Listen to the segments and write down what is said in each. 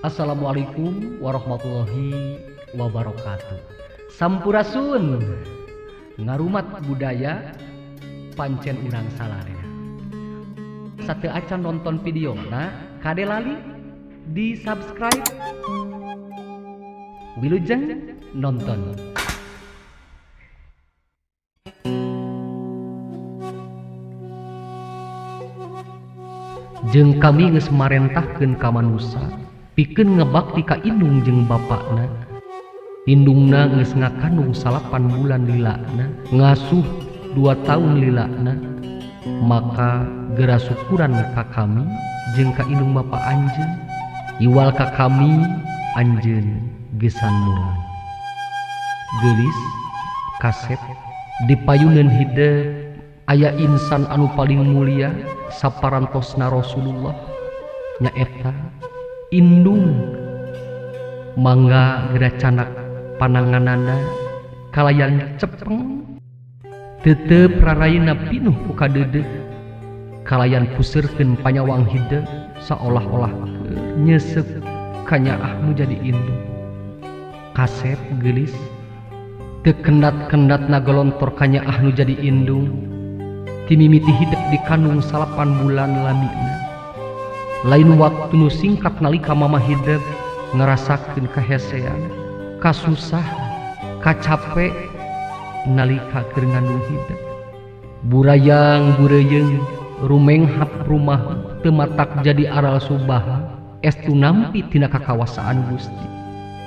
Assalamualaikum warahmatullahi wabarakatuh. Sampurasun ngarumat budaya pancen urang salarena. Sate acan nonton video na kade lali di subscribe wilujeng nonton. Jeung kami geus marentahkeun ka manusa pikeun ngebakti ka indung jeung bapakna. Indungna geus ngakandung 8 bulan lilana, ngasuh 2 tahun lilana. Maka geura syukuran ka kami jeung ka indung bapak anjeun. Iwal ka kami anjeun geusan murang. Geulis kasep dipayuneun hideuk aya insan anu paling mulia saparantosna Rasulullah nyaeta indung. Mangga geura canak pananganana kalayan cepeng tetep rarayna pinuh ku kadeudeuh kalayan puseurkeun panyawang hideuk saolah-olah nyesep ka nyaah nu jadi indung. Kasep geulis teu kendat-kendatna golontor ka nyaah nu jadi indung ti mimiti hideuk dikandung 8 bulan lamina. Lain waktu nu singkat nalika mama hideuk ngarasakeun kahesean, kasusah, kacapek nalika keur ngandung hideuk. Burayang bureyeung rumenghap rumah teu matak jadi aral subaha estu nampi tina kakawasaan Gusti.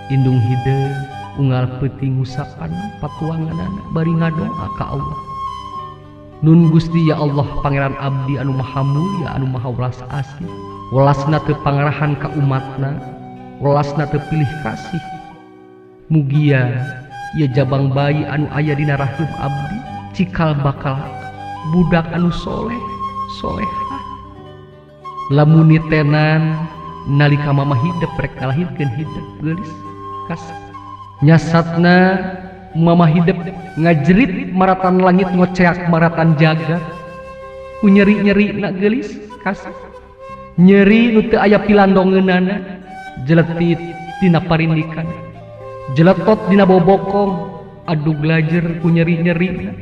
Indung hideuk unggal peuting ngusapan patuanganana bari ngadoa ka Allah. Nun Gusti ya Allah Pangeran abdi anu maha mulia anu maha welas asih, welasna teu pangarahan ka umatna, welasna teu pilih kasih. Mugia ieu jabang bayi anu aya dina rahim abdi cikal bakal budak anu soleh solehah. Lamun nitenan nalika mama hideuk rek ngalahirkeun hideuk geulis kasep nyasatna mama hideuk ngajerit maratan langit ngoceak maratan jagat ku nyeri-nyeri na geulis kasep nyeri nu teu aya pilandongeunana jeletit dina parindikan jeletot dina bobokong adug lajer ku nyeri-nyeri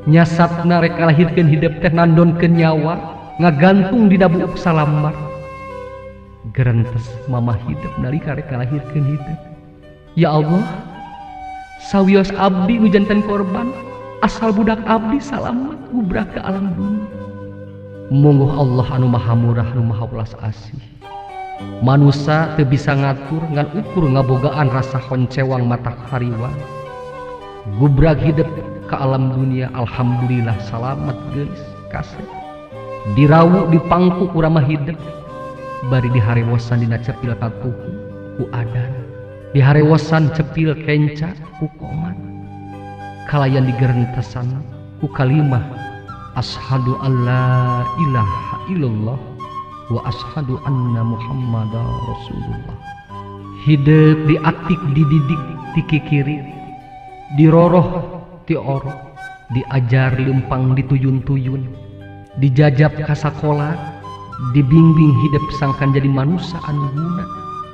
nyasatna rek ngalahirkeun hideuk teh nandonkeun nyawa ngagantung dina buuk salambar. Gerentes mama hideuk nalika rek ngalahirkeun hideuk. Ya Allah, sawios abdi nu janten korban asal budak abdi salamet gubrah ke alam dunia. Mungguh Allah anu maha murah anu maha welas asih. Manusia teu bisa ngatur ngan ukur ngabogaan rasa honcewang mata hariwan. Gubrah hidup ke alam dunia alhamdulillah salamet geulis kasep. Dirawu dipangku urang mah hideuk bari diharewosan dina cepil katuhu ku adan. Diharewosan cepil kenca ku komat kalayan digerentesan ku kalimah asyhadu alla ilaha illallah wa asyhadu anna muhammadar rasulullah. Hideuk diaktik dididik dikikiri diroroh ti oroh diajar leumpang dituyun-tuyun dijajab ka sakola dibimbing hidup sangkan jadi manusia anu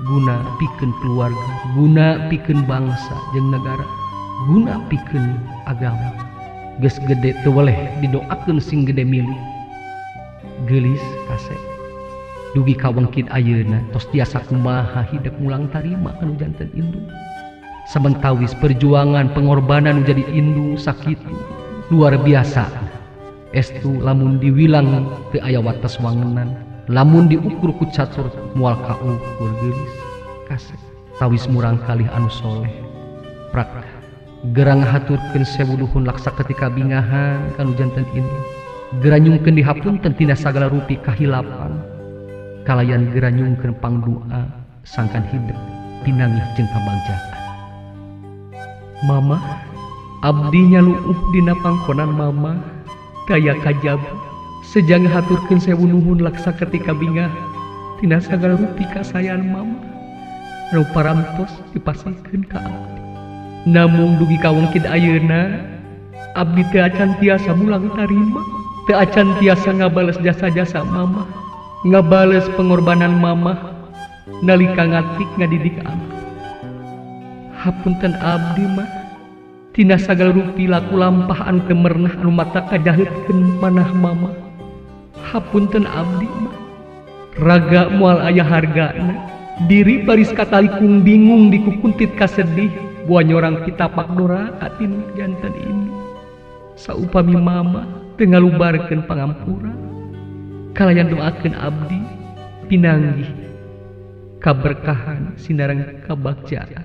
guna pikeun keluarga, guna pikeun bangsa jeung negara, guna pikeun agama. Geus gede teu weleh didoakeun sing gede milih. Geulis kasep dugi ka wengkid ayeuna tos tiasa kumaha hideuk mulang tarima anu janten indung. Samentawis perjuangan pengorbanan nu jadi indung sakitu luar biasa. Estu lamun diwilang teu aya wates wangenan. Lamun diukur ku catur moal kaukur geulis kasep tawis murang kalih anu soleh prak geura ngahaturkeun sewuluhun laksa ketika bingahan kanu janten indung geura nyungkeun dihapunten tina sagala rupi kahilapan kalayan geura nyungkeun pangdoa sangkan hideuk pinangih jeung kabagjaan. Mama abdi nyaluuh dina pangkonan mama daya kajab sejang haturkeun sewu nuhun laksa ketika bingah tina sagala rupi kasayan mama anu parantos dipasihkeun ka abdi. Namung dugi ka wengkid ayeuna abdi teu acan tiasa mulang tarima, teu acan tiasa ngabales jasa-jasa mama, ngabales pengorbanan mama, nalika ngatik ngadidik abdi. Hapunten abdi mah tina sagala rupi laku lampah anu kemernah anu mata kajahetkeun manah mama. Hapunten abdi mah raga moal aya hargana, diri baris katalikung bingung dikukuntit kasedih buah nyorang pitapak doraka tinu janten ini. Saupami mama teu ngalubarkeun pangampura, kalayan doakeun abdi pinanggih kaberkahan sinareng kabagjaan.